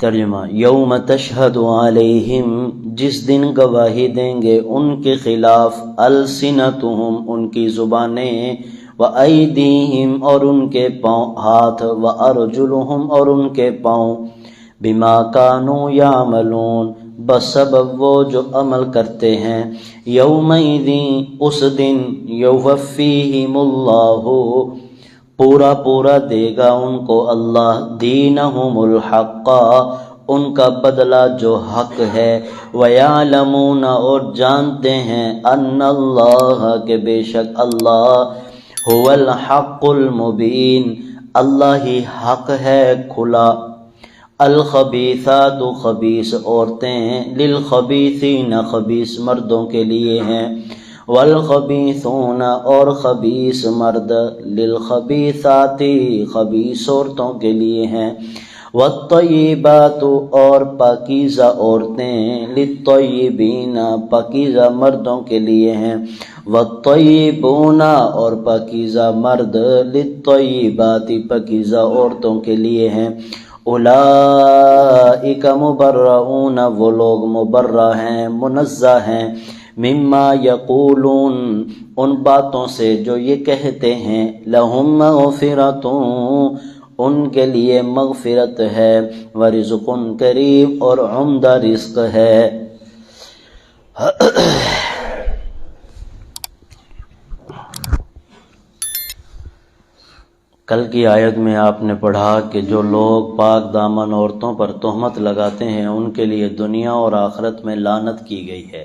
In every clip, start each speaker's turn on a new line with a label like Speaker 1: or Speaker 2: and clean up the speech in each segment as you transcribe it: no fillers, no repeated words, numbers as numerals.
Speaker 1: ترجمہ یوم تشہد علیہم، جس دن گواہی دیں گے ان کے خلاف، السنتہم، ان کی زبانیں، وایدیہم، اور ان کے پاؤں ہاتھ، وارجلہم، اور ان کے پاؤں، بما کانوا یعملون، بسبب وہ جو عمل کرتے ہیں، یومئذ، اس دن، یوفیہم اللہ، پورا پورا دے گا ان کو اللہ، دینہم الحق، ان کا بدلہ جو حق ہے، ویعلمون، اور جانتے ہیں، ان اللہ، کہ بے شک اللہ، هو الحق المبین، اللہ ہی حق ہے کھلا، الخبیثات، خبیث عورتیں، للخبیثین، خبیث مردوں کے لیے ہیں، والخبیثون، اور خبیث مرد، للخبیثات، خبیث عورتوں کے لیے ہیں، والطیبات، اور پاکیزہ عورتیں، للطیبین، پاکیزہ مردوں کے لیے ہیں، والطیبون، اور پاکیزہ مرد، للطیبات، پاکیزہ عورتوں کے لیے ہیں، اولئک مبرؤون، وہ لوگ مبرہ ہیں، منزہ ہیں، مما یقولون، ان باتوں سے جو یہ کہتے ہیں، لہم مغفرۃ، ان کے لیے مغفرت ہے، ورزق کریم، اور عمدہ رزق ہے۔ کل کی آیت میں آپ نے پڑھا کہ جو لوگ پاک دامن عورتوں پر تہمت لگاتے ہیں ان کے لیے دنیا اور آخرت میں لعنت کی گئی ہے،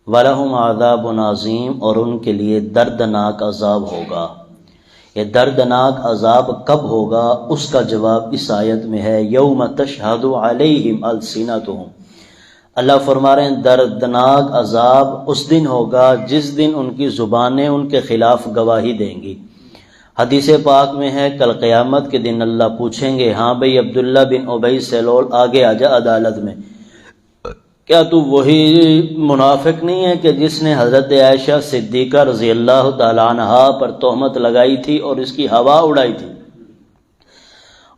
Speaker 1: وَلَهُمْ عَذَابٌ عَظِيمٌ، اور ان کے لیے دردناک عذاب ہوگا۔ یہ دردناک عذاب کب ہوگا؟ اس کا جواب اس آیت میں ہے، یوم تشہد علیہم السنتہم، اللہ فرما رہے ہیں دردناک عذاب اس دن ہوگا جس دن ان کی زبانیں ان کے خلاف گواہی دیں گی۔ حدیث پاک میں ہے کل قیامت کے دن اللہ پوچھیں گے، ہاں بھئی عبداللہ بن ابی سلول آگے آجا عدالت میں، کیا تو وہی منافق نہیں ہے کہ جس نے حضرت عائشہ صدیقہ رضی اللہ تعالیٰ عنہا پر تہمت لگائی تھی اور اس کی ہوا اڑائی تھی؟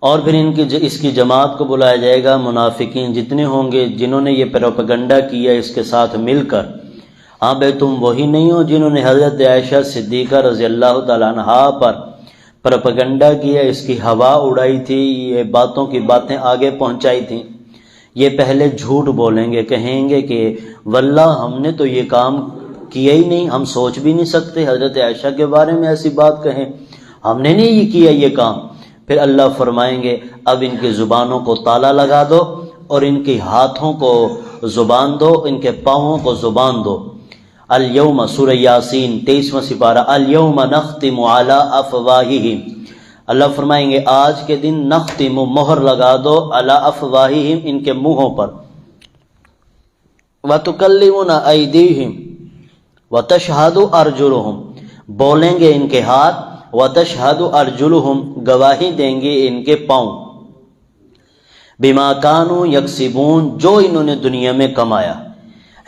Speaker 1: اور پھر اس کی جماعت کو بلایا جائے گا، منافقین جتنے ہوں گے جنہوں نے یہ پروپیگنڈا کیا اس کے ساتھ مل کر، ہاں بھئی تم وہی نہیں ہو جنہوں نے حضرت عائشہ صدیقہ رضی اللہ تعالیٰ عنہا پر پروپیگنڈا کیا، اس کی ہوا اڑائی تھی، یہ باتوں کی باتیں آگے پہنچائی تھیں؟ یہ پہلے جھوٹ بولیں گے، کہیں گے کہ واللہ ہم نے تو یہ کام کیا ہی نہیں، ہم سوچ بھی نہیں سکتے حضرت عائشہ کے بارے میں ایسی بات کہیں، ہم نے نہیں یہ کیا یہ کام۔ پھر اللہ فرمائیں گے اب ان کی زبانوں کو تالا لگا دو اور ان کے ہاتھوں کو زبان دو، ان کے پاؤں کو زبان دو۔ الیوم، سورہ یاسین 23واں سپارہ، الیوم نختم علی افواہہم، اللہ فرمائیں گے آج کے دن نختم، مہر لگا دو، علی افواہہم، ان کے منہوں پر، وتکلمنا ایدیہم وتشہد ارجلہم، بولیں گے ان کے ہاتھ، وتشہد ارجلہم، گواہی دیں گے ان کے پاؤں، بما کانوا یکسبون، جو انہوں نے دنیا میں کمایا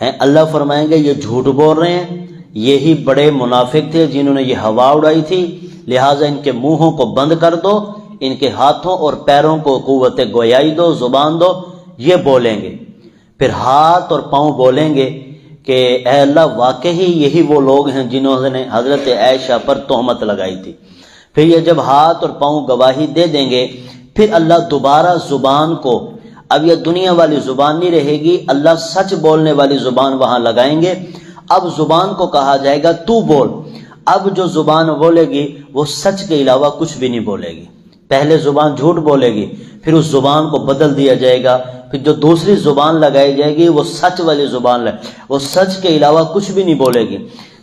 Speaker 1: ہے۔ اللہ فرمائیں گے یہ جھوٹ بول رہے ہیں، یہی بڑے منافق تھے جنہوں نے یہ ہوا اڑائی تھی، لہٰذا ان کے منہوں کو بند کر دو، ان کے ہاتھوں اور پیروں کو قوت گویائی دو، زبان دو، یہ بولیں گے۔ پھر ہاتھ اور پاؤں بولیں گے کہ اے اللہ واقعی یہی وہ لوگ ہیں جنہوں نے حضرت عائشہ پر تہمت لگائی تھی۔ پھر یہ جب ہاتھ اور پاؤں گواہی دے دیں گے، پھر اللہ دوبارہ زبان کو، اب یہ دنیا والی زبان نہیں رہے گی، اللہ سچ بولنے والی زبان وہاں لگائیں گے۔ اب زبان کو کہا جائے گا تو بول، اب جو زبان بولے گی وہ سچ کے علاوہ کچھ بھی نہیں بولے گی، پہلے زبان جھوٹ بولے گی، پھر اس زبان کو بدل دیا جائے گا، پھر جو دوسری زبان لگائی جائے گی وہ سچ والی زبان وہ سچ کے علاوہ کچھ بھی نہیں بولے گی،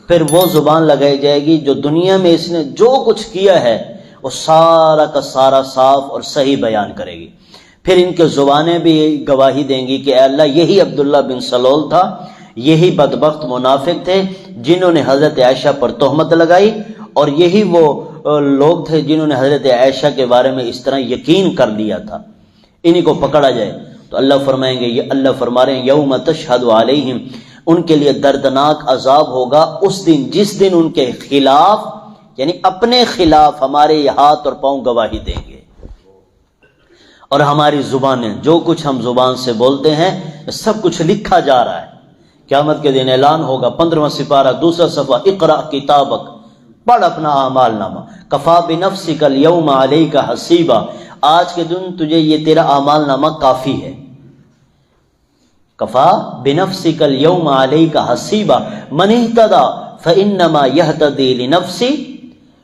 Speaker 1: پھر وہ زبان لگائی جائے گی جو دنیا میں اس نے جو کچھ کیا ہے وہ سارا کا سارا صاف اور صحیح بیان کرے گی۔ پھر ان کے زبانیں بھی گواہی دیں گی کہ اے اللہ یہی عبداللہ بن سلول تھا، یہی بدبخت منافق تھے جنہوں نے حضرت عائشہ پر تہمت لگائی، اور یہی وہ لوگ تھے جنہوں نے حضرت عائشہ کے بارے میں اس طرح یقین کر لیا تھا، انہی کو پکڑا جائے۔ تو اللہ فرمائیں گے، یہ اللہ فرما رہے ہیں یوم تشہد علیہم، ان کے لیے دردناک عذاب ہوگا اس دن جس دن ان کے خلاف، یعنی اپنے خلاف ہمارے یہ ہاتھ اور پاؤں گواہی دیں گے، اور ہماری زبانیں، جو کچھ ہم زبان سے بولتے ہیں سب کچھ لکھا جا رہا ہے۔ قیامت کے دن اعلان ہوگا، 15واں سپارہ 2 صفحہ، اقرأ کتابک، پڑھ اپنا اعمال نامہ، کفا بنفسک الیوم علیک حسیبا، آج کے دن تجھے یہ تیرا اعمال نامہ کافی ہے۔ کفا بنفسک الیوم علیک حسیبا، من اہتدی فانما یہتدی لنفسہ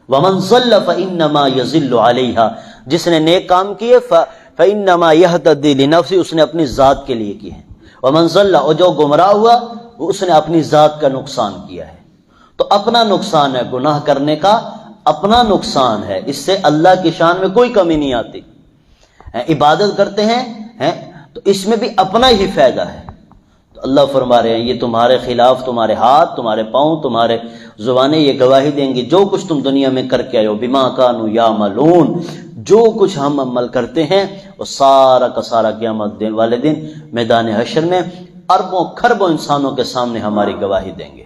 Speaker 1: ومن ضل فانما یضل علیہا، جس نے نیک کام کیے فانما یہتدی لنفسہ، اس نے اپنی ذات کے لیے کی ہے، ومن ضل، اور جو گمراہ ہوا اس نے اپنی ذات کا نقصان کیا ہے۔ تو اپنا نقصان ہے، گناہ کرنے کا اپنا نقصان ہے، اس سے اللہ کی شان میں کوئی کمی نہیں آتی۔ عبادت کرتے ہیں تو اس میں بھی اپنا ہی فائدہ ہے۔ تو اللہ فرما رہے ہیں یہ تمہارے خلاف، تمہارے ہاتھ، تمہارے پاؤں، تمہارے زبانیں یہ گواہی دیں گی جو کچھ تم دنیا میں کر کے آئے ہو، بما کانوا یعملون، جو کچھ ہم عمل کرتے ہیں وہ سارا کا سارا قیامت والے دن میدان حشر میں اربوں کھربوں انسانوں کے سامنے ہماری گواہی دیں گے۔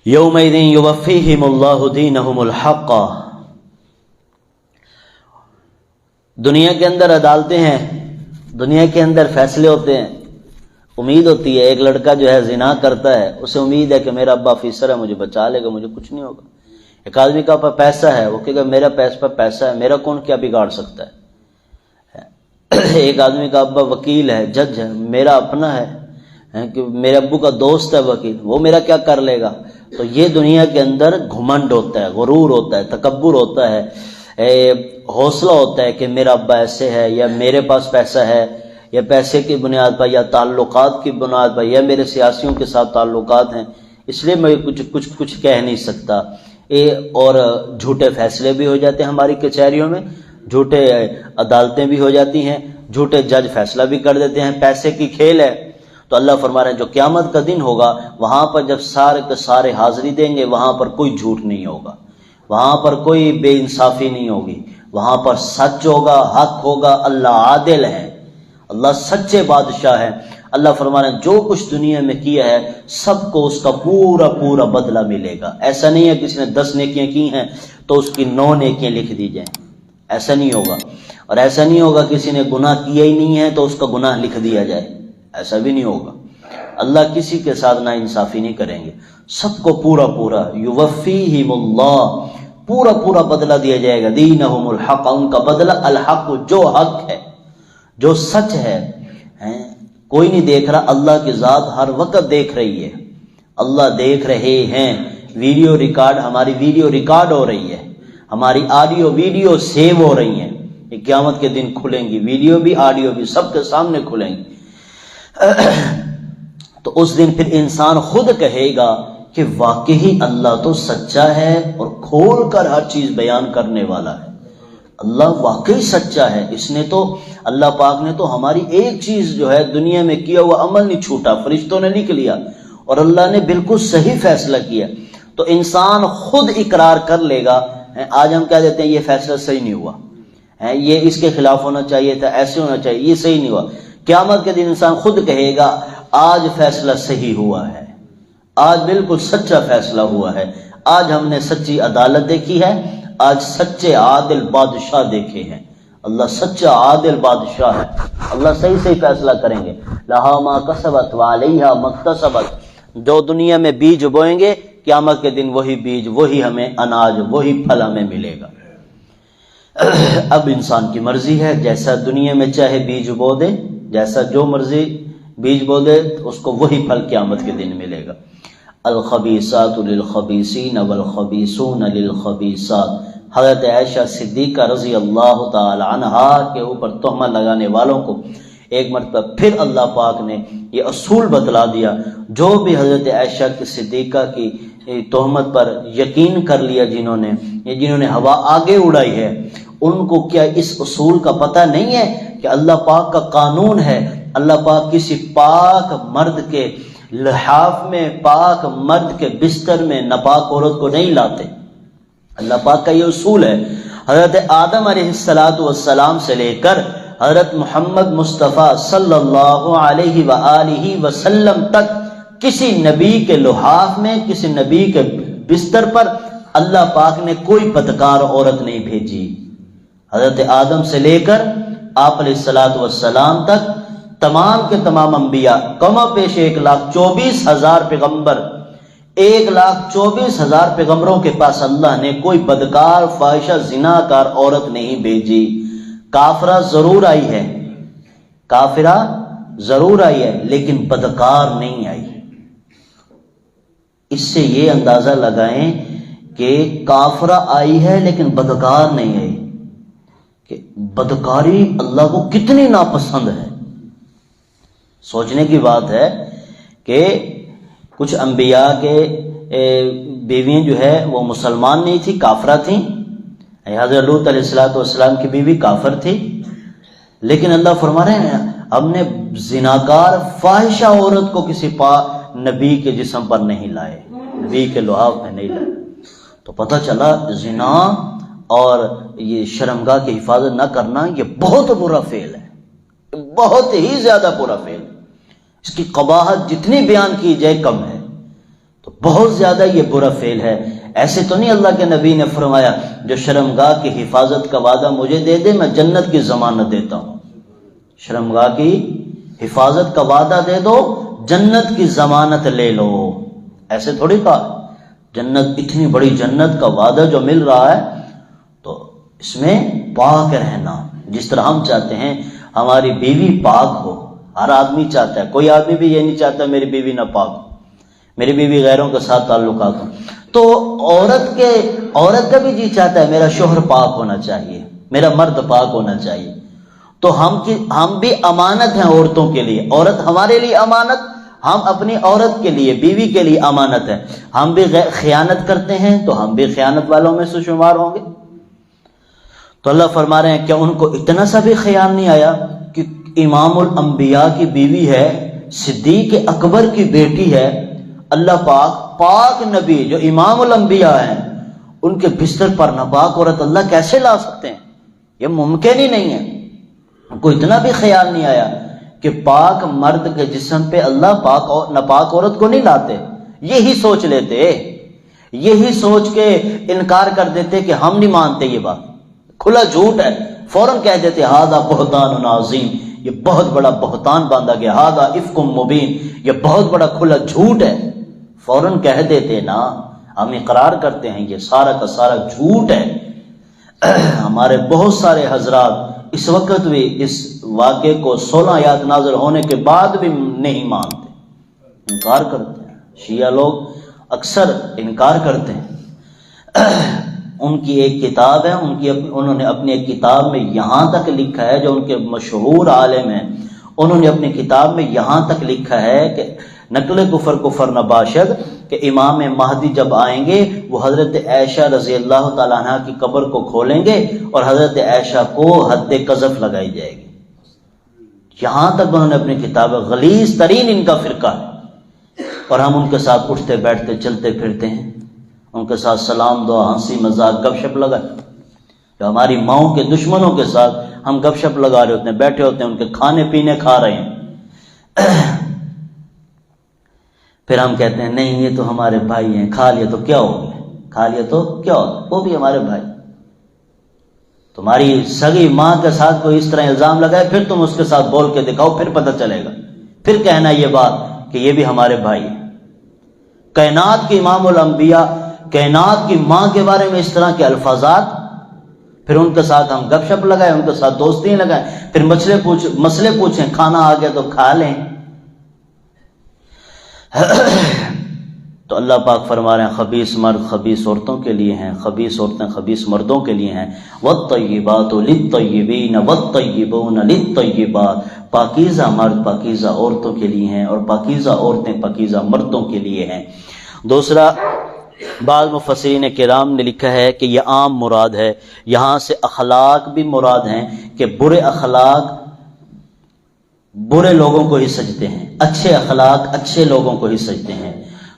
Speaker 1: یومئذ یوفیہم اللہ دینہم الحق، دنیا کے اندر عدالتیں ہیں، دنیا کے اندر فیصلے ہوتے ہیں، امید ہوتی ہے، ایک لڑکا جو ہے زنا کرتا ہے، اسے امید ہے کہ میرا ابا آفیسر ہے، مجھے بچا لے گا، مجھے کچھ نہیں ہوگا۔ ایک آدمی کا پاس پیسہ ہے، وہ کہے گا میرا پیسہ ہے، میرا کون کیا بگاڑ سکتا ہے۔ ایک آدمی کا ابا وکیل ہے، جج ہے، میرا اپنا ہے کہ میرے ابو کا دوست ہے وکیل، وہ میرا کیا کر لے گا۔ تو یہ دنیا کے اندر گھمنڈ ہوتا ہے، غرور ہوتا ہے، تکبر ہوتا ہے، حوصلہ ہوتا ہے کہ میرا ابا ایسے ہے، یا میرے پاس پیسہ ہے، یا پیسے کی بنیاد پر، یا تعلقات کی بنیاد پر، یا میرے سیاسیوں کے ساتھ تعلقات ہیں، اس لیے میں کچھ کہہ نہیں سکتا۔ اور جھوٹے فیصلے بھی ہو جاتے ہیں ہماری کچہریوں میں، جھوٹے عدالتیں بھی ہو جاتی ہیں، جھوٹے جج فیصلہ بھی کر دیتے ہیں، پیسے کی کھیل ہے۔ تو اللہ فرما رہے ہیں جو قیامت کا دن ہوگا وہاں پر جب سارے کے سارے حاضری دیں گے، وہاں پر کوئی جھوٹ نہیں ہوگا، وہاں پر کوئی بے انصافی نہیں ہوگی، وہاں پر سچ ہوگا، حق ہوگا۔ اللہ عادل ہے، اللہ سچے بادشاہ ہے۔ اللہ فرما رہے ہیں جو کچھ دنیا میں کیا ہے سب کو اس کا پورا پورا بدلہ ملے گا۔ ایسا نہیں ہے کسی نے 10 نیکیاں کی ہیں تو اس کی 9 نیکیاں لکھ دی جائیں، ایسا نہیں ہوگا۔ اور ایسا نہیں ہوگا کسی نے گناہ کیا ہی نہیں ہے تو اس کا گناہ لکھ دیا جائے، ایسا بھی نہیں ہوگا۔ اللہ کسی کے ساتھ نا انصافی نہیں کریں گے، سب کو پورا پورا یوفیہم اللہ، پورا پورا بدلہ دیا جائے گا۔ دینہم الحق، ان کا بدلہ الحق، جو حق ہے، جو سچ ہے۔ کوئی نہیں دیکھ رہا، اللہ کی ذات ہر وقت دیکھ رہی ہے، اللہ دیکھ رہے ہیں۔ ویڈیو ریکارڈ، ہماری ویڈیو ریکارڈ ہو رہی ہے، ہماری آڈیو ویڈیو سیو ہو رہی ہیں، یہ قیامت کے دن کھلیں گی، ویڈیو بھی آڈیو بھی سب کے سامنے کھلیں گی۔ تو اس دن پھر انسان خود کہے گا کہ واقعی اللہ تو سچا ہے اور کھول کر ہر چیز بیان کرنے والا ہے، اللہ واقعی سچا ہے۔ اس نے تو، اللہ پاک نے تو ہماری ایک چیز جو ہے دنیا میں کیا ہوا عمل نہیں چھوٹا، فرشتوں نے لکھ لیا اور اللہ نے بالکل صحیح فیصلہ کیا۔ تو انسان خود اقرار کر لے گا۔ آج ہم کہہ دیتے ہیں یہ فیصلہ صحیح نہیں ہوا، یہ اس کے خلاف ہونا چاہیے تھا، ایسے ہونا چاہیے، یہ صحیح نہیں ہوا۔ قیامت کے دن انسان خود کہے گا آج فیصلہ صحیح ہوا ہے، آج بالکل سچا فیصلہ ہوا ہے، آج ہم نے سچی عدالت دیکھی ہے، آج سچے عادل بادشاہ دیکھے ہیں۔ اللہ سچا عادل بادشاہ ہے، اللہ صحیح صحیح فیصلہ کریں گے۔ لہا ما کسبت وعلیہا ما اکتسبت، جو دنیا میں بیج بوئیں گے قیامت کے دن وہی بیج، وہی ہمیں اناج، وہی پھل ہمیں ملے گا۔ اب انسان کی مرضی ہے، جیسا دنیا میں چاہے بیج بو دے، جیسا جو مرضی بیج بو دے اس کو وہی پھل قیامت کے دن ملے گا۔ الخبیثات للخبیثین والخبیثون للخبیثات، حضرت عائشہ صدیقہ رضی اللہ تعالی عنہا کے اوپر تہمت لگانے والوں کو ایک مرتبہ پھر اللہ پاک نے یہ اصول بتلا دیا۔ جو بھی حضرت عائشہ کی صدیقہ کی تہمت پر یقین کر لیا، جنہوں نے ہوا آگے اڑائی ہے، ان کو کیا اس اصول کا پتہ نہیں ہے کہ اللہ پاک کا قانون ہے، اللہ پاک کسی پاک مرد کے لحاف میں، پاک مرد کے بستر میں ناپاک عورت کو نہیں لاتے۔ اللہ پاک کا یہ اصول ہے۔ حضرت آدم علیہ السلام سے لے کر حضرت محمد مصطفیٰ صلی اللہ علیہ وآلہ وسلم تک کسی نبی کے لحاف میں، کسی نبی کے بستر پر اللہ پاک نے کوئی بدکار عورت نہیں بھیجی، حضرت آدم سے لے کر آپ علیہ الصلوۃ والسلام تک تمام کے تمام انبیاء، کم و پیش 1,24,000 پیغمبر، 1,24,000 پیغمبروں کے پاس اللہ نے کوئی بدکار، فاحشہ، زناکار عورت نہیں بھیجی۔ کافرہ ضرور آئی ہے، کافرہ ضرور آئی ہے، لیکن بدکار نہیں آئی۔ اس سے یہ اندازہ لگائیں کہ کافرہ آئی ہے لیکن بدکار نہیں آئی، کہ بدکاری اللہ کو کتنی ناپسند ہے۔ سوچنے کی بات ہے کہ کچھ انبیاء کے بیویاں جو ہے وہ مسلمان نہیں تھی، کافرہ تھیں۔ حضرت لوط علیہ السلام کی بیوی کافر تھی، لیکن اللہ فرما رہے ہیں ہم نے زناکار، فاحشہ عورت کو کسی نبی کے جسم پر نہیں لائے، نبی کے لحاف میں نہیں لائے۔ تو پتہ چلا زنا اور یہ شرمگاہ کی حفاظت نہ کرنا یہ بہت برا فعل ہے، بہت ہی زیادہ برا فعل۔ اس کی قباحت جتنی بیان کی جائے کم ہے، تو بہت زیادہ یہ برا فعل ہے۔ ایسے تو نہیں اللہ کے نبی نے فرمایا جو شرمگاہ کی حفاظت کا وعدہ مجھے دے دے میں جنت کی ضمانت دیتا ہوں۔ شرمگاہ کی حفاظت کا وعدہ دے دو، جنت کی ضمانت لے لو، ایسے تھوڑی کہا۔ جنت، اتنی بڑی جنت کا وعدہ جو مل رہا ہے، تو اس میں پاک رہنا، جس طرح ہم چاہتے ہیں ہماری بیوی پاک ہو، ہر آدمی چاہتا ہے، کوئی آدمی بھی یہ نہیں چاہتا میری بیوی نہ پاک ہو، میری بیوی غیروں کے ساتھ تعلقات ہوں۔ تو عورت کا بھی جی چاہتا ہے میرا شوہر پاک ہونا چاہیے، میرا مرد پاک ہونا چاہیے۔ تو ہم بھی امانت ہیں عورتوں کے لیے، عورت ہمارے لیے امانت، ہم اپنی عورت کے لیے، بیوی کے لیے امانت ہے۔ ہم بھی خیانت کرتے ہیں تو ہم بھی خیانت والوں میں سے شمار ہوں گے۔ تو اللہ فرما رہے ہیں کیا ان کو اتنا سا بھی خیال نہیں آیا کہ امام الانبیاء کی بیوی ہے، صدیق اکبر کی بیٹی ہے، اللہ پاک نبی جو امام الانبیاء ہیں، ان کے بستر پر ناپاک عورت اللہ کیسے لا سکتے ہیں؟ یہ ممکن ہی نہیں ہے۔ ان کو اتنا بھی خیال نہیں آیا کہ پاک مرد کے جسم پہ اللہ پاک اور ناپاک عورت کو نہیں لاتے۔ یہی سوچ لیتے، یہی سوچ کے انکار کر دیتے کہ ہم نہیں مانتے، یہ بات کھلا جھوٹ ہے، فوراً کہہ دیتے ھذا بہتان عظیم، یہ بہت بڑا بہتان باندھا گیا، ھذا افک مبین، یہ بہت بڑا کھلا جھوٹ ہے، فوراً کہہ دیتے نا۔ ہم اقرار کرتے ہیں یہ سارا کا سارا جھوٹ ہے۔ ہمارے بہت سارے حضرات اس وقت بھی اس واقعے کو 16 آیات نازل ہونے کے بعد بھی نہیں مانتے، انکار کرتے ہیں۔ شیعہ لوگ اکثر انکار کرتے ہیں۔ ان کی ایک کتاب ہے، انہوں نے اپنی ایک کتاب میں یہاں تک لکھا ہے، جو ان کے مشہور عالم ہیں، انہوں نے اپنی کتاب میں یہاں تک لکھا ہے کہ نقل کفر نباشد، کہ امام مہدی جب آئیں گے وہ حضرت عائشہ رضی اللہ تعالیٰ عنہ کی قبر کو کھولیں گے اور حضرت عائشہ کو حد قذف لگائی جائے گی۔ یہاں تک انہوں نے اپنی کتاب، غلیظ ترین ان کا فرقہ ہے، اور ہم ان کے ساتھ اٹھتے بیٹھتے چلتے پھرتے ہیں، ان کے ساتھ سلام دعا، ہنسی مذاق، گپ شپ لگائے۔ جو ہماری ماؤں کے دشمنوں کے ساتھ ہم گپ شپ لگا رہے ہوتے ہیں، بیٹھے ہوتے ہیں، ان کے کھانے پینے کھا رہے ہیں، پھر ہم کہتے ہیں نہیں یہ تو ہمارے بھائی ہیں، کھا لیا تو کیا ہو گیا، کھا لیا تو کیا ہو گیا، وہ بھی ہمارے بھائی۔ تمہاری سگی ماں کے ساتھ کوئی اس طرح الزام لگائے، پھر تم اس کے ساتھ بول کے دکھاؤ، پھر پتہ چلے گا، پھر کہنا یہ بات کہ یہ بھی ہمارے بھائی ہیں۔ کائنات کے امام الانبیاء، کائنات کی ماں کے بارے میں اس طرح کے الفاظات، پھر ان کے ساتھ ہم گپ شپ لگائیں، ان کے ساتھ دوستی لگائیں، پھر مسئلے پوچھیں، کھانا آ گیا تو کھا لیں۔ تو اللہ پاک فرما رہے ہیں خبیث مرد خبیث عورتوں کے لیے ہیں، خبیث عورتیں خبیث مردوں کے لیے ہیں۔ وَالطَّيِّبَاتُ لِلطَّيِّبِينَ وَالطَّيِّبُونَ لِلطَّيِّبَاتِ، پاکیزہ مرد پاکیزہ عورتوں کے لیے ہیں اور پاکیزہ عورتیں پاکیزہ مردوں کے لیے ہیں۔ دوسرا، بعض مفسرین کرام نے لکھا ہے کہ یہ عام مراد ہے، یہاں سے اخلاق بھی مراد ہیں کہ برے اخلاق برے لوگوں کو ہی سجتے ہیں، اچھے اخلاق اچھے لوگوں کو ہی سجتے ہیں۔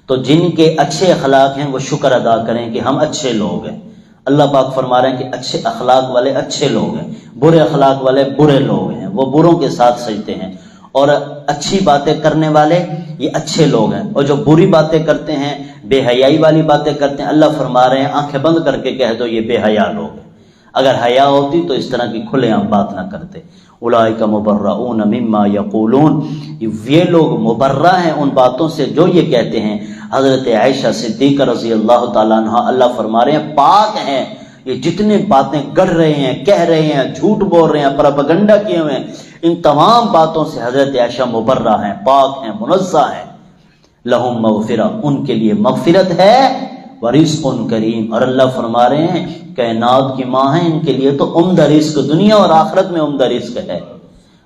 Speaker 1: تو جن کے اچھے اخلاق ہیں وہ شکر ادا کریں کہ ہم اچھے لوگ ہیں۔ اللہ پاک فرما رہے ہیں کہ اچھے اخلاق والے اچھے لوگ ہیں، برے اخلاق والے برے لوگ ہیں، وہ بروں کے ساتھ سجتے ہیں، اور اچھی باتیں کرنے والے یہ اچھے لوگ ہیں، اور جو بری باتیں کرتے ہیں، بے حیائی والی باتیں کرتے ہیں، اللہ فرما رہے ہیں آنکھیں بند کر کے کہہ دو یہ بے حیا لوگ ہیں۔ اگر حیا ہوتی تو اس طرح کی کھلے عام بات نہ کرتے۔ اولئک مبرؤون مما یقولون، یہ لوگ مبرہ ہیں ان باتوں سے جو یہ کہتے ہیں۔ حضرت عائشہ صدیقہ رضی اللہ تعالیٰ عنہ اللہ فرما رہے ہیں پاک ہیں یہ جتنے باتیں گڑھ رہے ہیں، کہہ رہے ہیں، جھوٹ بول رہے ہیں، پروپیگنڈا کیے ہوئے ہیں، ان تمام باتوں سے حضرت عائشہ مبرہ ہیں، پاک ہیں، منزہ ہیں۔ لہم مغفرہ، ان کے لیے مغفرت ہے، ورزق کریم، اور اللہ فرما رہے ہیں کائنات کی ماں ہیں، ان کے لیے تو عمدہ رزق، دنیا اور آخرت میں عمدہ رزق ہے۔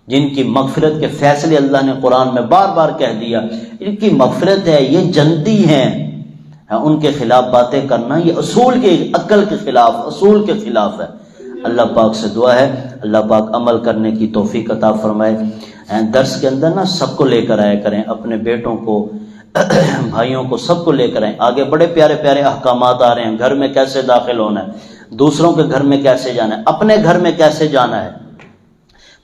Speaker 1: جن کی مغفرت کے فیصلے اللہ نے قرآن میں بار بار کہہ دیا، ان کی مغفرت ہے، یہ جنتی ہیں۔ ان کے خلاف باتیں کرنا یہ اصول کے، عقل کے خلاف، اصول کے خلاف ہے۔ اللہ پاک سے دعا ہے اللہ پاک عمل کرنے کی توفیق عطا فرمائے۔ درس کے اندر نا سب کو لے کر آیا کریں، اپنے بیٹوں کو، بھائیوں کو، سب کو لے کر آئیں۔ آگے بڑے پیارے پیارے احکامات آ رہے ہیں، گھر میں کیسے داخل ہونا ہے، دوسروں کے گھر میں کیسے جانا ہے، اپنے گھر میں کیسے جانا ہے،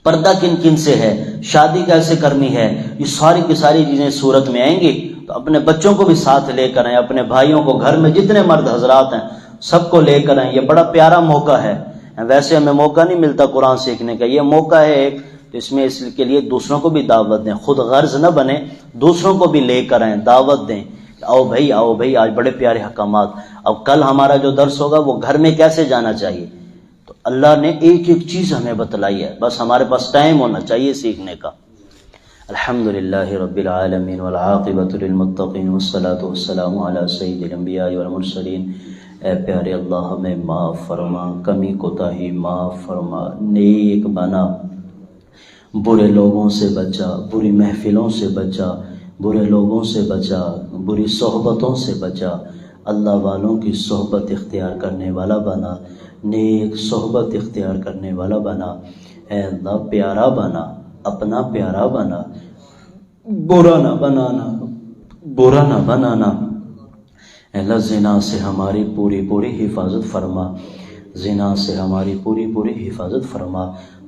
Speaker 1: پردہ کن کن سے ہے، شادی کیسے کرنی ہے، یہ ساری کی ساری چیزیں صورت میں آئیں گی۔ تو اپنے بچوں کو بھی ساتھ لے کر آئیں، اپنے بھائیوں کو، گھر میں جتنے مرد حضرات ہیں سب کو لے کر آئیں۔ یہ بڑا پیارا موقع ہے، ویسے ہمیں موقع نہیں ملتا قرآن سیکھنے کا، یہ موقع ہے ایک، تو اس میں اس کے لیے دوسروں کو بھی دعوت دیں، خود غرض نہ بنے، دوسروں کو بھی لے کر آئیں، دعوت دیں، آؤ بھائی آؤ بھائی، آج بڑے پیارے احکامات۔ اب کل ہمارا جو درس ہوگا وہ گھر میں کیسے جانا چاہیے، تو اللہ نے ایک ایک چیز ہمیں بتلائی ہے، بس ہمارے پاس ٹائم ہونا چاہیے سیکھنے کا۔ الحمدللہ رب العالمین والعاقبۃ للمتقین والصلاۃ والسلام علی سید الانبیاء والمرسلین۔ اے پیارے اللہ ہمیں معاف فرما، کمی کوتاہی معاف فرما، نیک بنا، برے لوگوں سے بچا، بری محفلوں سے بچا، برے لوگوں سے بچا، بری صحبتوں سے بچا، اللہ والوں کی صحبت اختیار کرنے والا بنا، نیک صحبت اختیار کرنے والا بنا۔ اے اللہ پیارا بنا، اپنا پیارا بنا، برا نہ بنانا، برا نہ بنانا۔ اے اللہ زنا سے ہماری پوری پوری حفاظت فرما، زنا سے ہماری پوری پوری حفاظت فرما،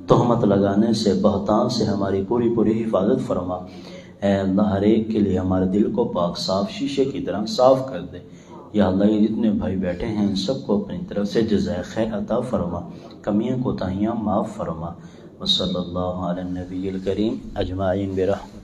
Speaker 1: تہمت لگانے سے، بہتان سے ہماری پوری پوری حفاظت فرما۔ اے اللہ ہر ایک کے لیے ہمارے دل کو پاک صاف شیشے کی طرح صاف کر دے۔ یا اللہ یہ جتنے بھائی بیٹھے ہیں ان سب کو اپنی طرف سے جزائے خیر عطا فرما، کمیاں کوتاہیاں معاف فرما۔ وصلی اللہ علی النبی الکریم اجمعین برحمتہ۔